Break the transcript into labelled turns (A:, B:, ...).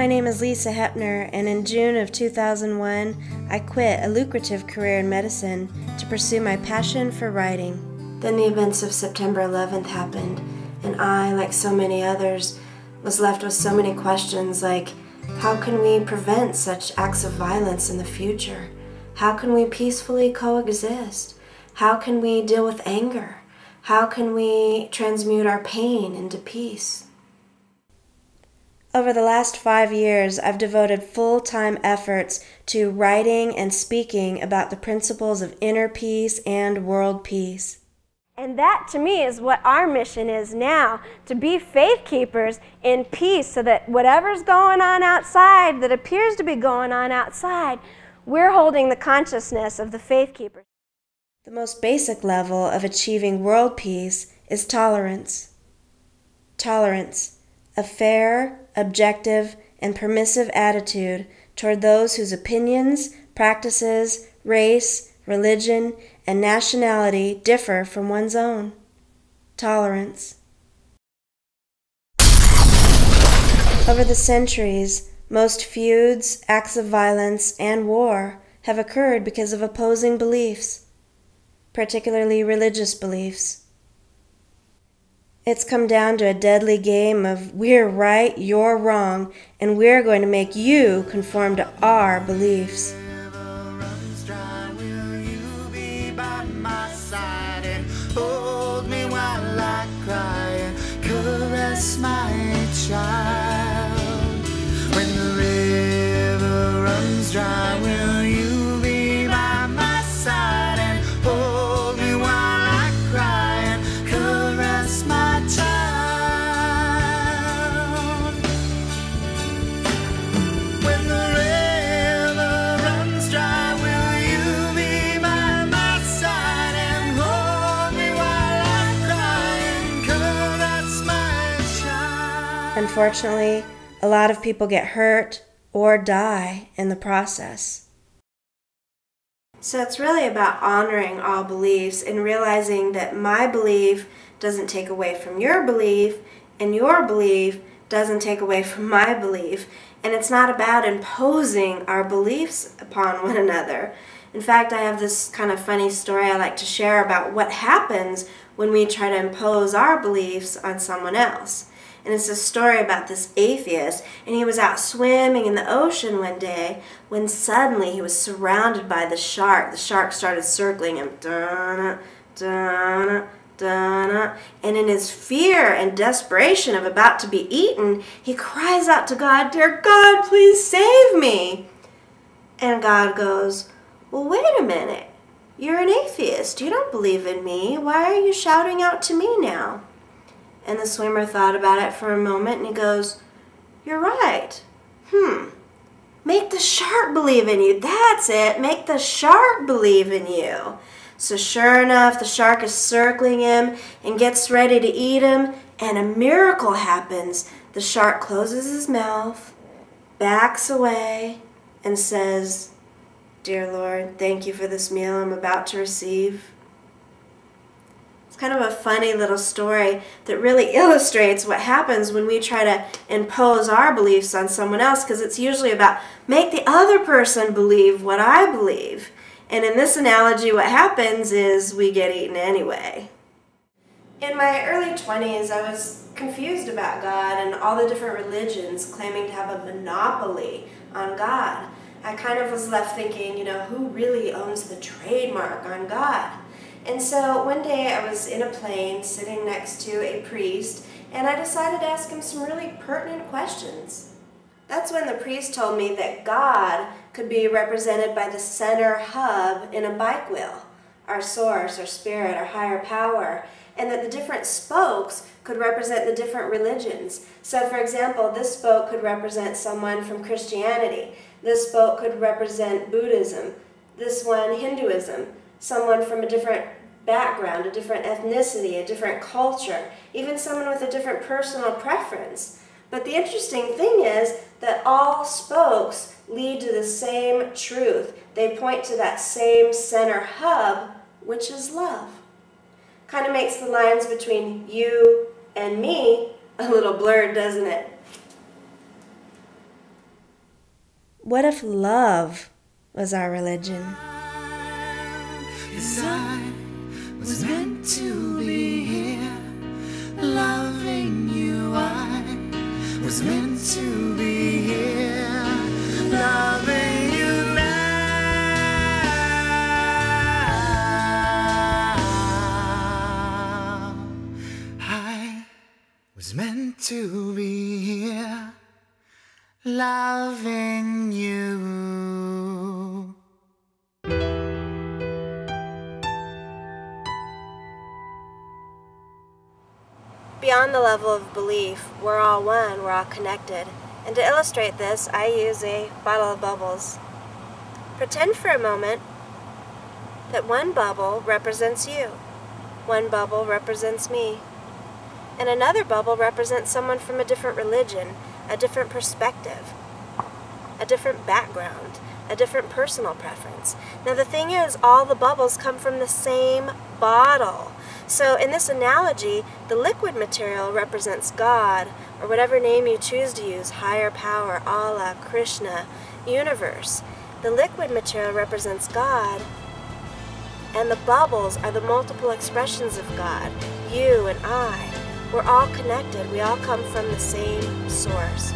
A: My name is Lisa Hepner, and in June of 2001, I quit a lucrative career in medicine to pursue my passion for writing. Then the events of September 11th happened, and I, like so many others, was left with so many questions like, how can we prevent such acts of violence in the future? How can we peacefully coexist? How can we deal with anger? How can we transmute our pain into peace? Over the last 5 years, I've devoted full-time efforts to writing and speaking about the principles of inner peace and world peace.
B: And that, to me, is what our mission is now, to be faith keepers in peace so that whatever's going on outside, that appears to be going on outside, we're holding the consciousness of the faith keepers.
A: The most basic level of achieving world peace is tolerance. Tolerance, a fair, objective, and permissive attitude toward those whose opinions, practices, race, religion, and nationality differ from one's own. Tolerance. Over the centuries, most feuds, acts of violence, and war have occurred because of opposing beliefs, particularly religious beliefs. It's come down to a deadly game of we're right, you're wrong, and we're going to make you conform to our beliefs.
C: When the river runs dry, will you be by my side and hold me while I cry and caress my child? When the river runs dry, will you be by my side and hold me while I cry and caress my child?
A: Unfortunately, a lot of people get hurt or die in the process. So it's really about honoring all beliefs and realizing that my belief doesn't take away from your belief, and your belief doesn't take away from my belief. And it's not about imposing our beliefs upon one another. In fact, I have this kind of funny story I like to share about what happens when we try to impose our beliefs on someone else. And it's a story about this atheist, and he was out swimming in the ocean one day when suddenly he was surrounded by the shark. The shark started circling him, dun, dun, dun, and in his fear and desperation of about to be eaten, he cries out to God, "Dear God, please save me." And God goes, "Well, wait a minute. You're an atheist. You don't believe in me. Why are you shouting out to me now?" And the swimmer thought about it for a moment, and he goes, "You're right. Make the shark believe in you. That's it. Make the shark believe in you." So sure enough, the shark is circling him and gets ready to eat him, and a miracle happens. The shark closes his mouth, backs away, and says, "Dear Lord, thank you for this meal I'm about to receive." Kind of a funny little story that really illustrates what happens when we try to impose our beliefs on someone else, because it's usually about make the other person believe what I believe. And in this analogy, what happens is we get eaten anyway. In my early 20s, I was confused about God and all the different religions claiming to have a monopoly on God. I kind of was left thinking, who really owns the trademark on God? And so one day I was in a plane sitting next to a priest, and I decided to ask him some really pertinent questions. That's when the priest told me that God could be represented by the center hub in a bike wheel, our source, our spirit, our higher power, and that the different spokes could represent the different religions. So for example, this spoke could represent someone from Christianity, this spoke could represent Buddhism, this one Hinduism, someone from a different background, a different ethnicity, a different culture, even someone with a different personal preference. But the interesting thing is that all spokes lead to the same truth. They point to that same center hub, which is love. Kind of makes the lines between you, you, and me a little blurred, doesn't it? What if love was our religion?
C: 'Cause I was meant to be here, loving you. I was meant to be here, loving you now. I was meant to be here, loving you.
A: Beyond the level of belief, we're all one, we're all connected. And to illustrate this, I use a bottle of bubbles. Pretend for a moment that one bubble represents you, one bubble represents me, and another bubble represents someone from a different religion, a different perspective, a different background, a different personal preference. Now the thing is, all the bubbles come from the same bottle. So in this analogy, the liquid material represents God, or whatever name you choose to use, higher power, Allah, Krishna, universe. The liquid material represents God, and the bubbles are the multiple expressions of God, you and I. We're all connected. We all come from the same source.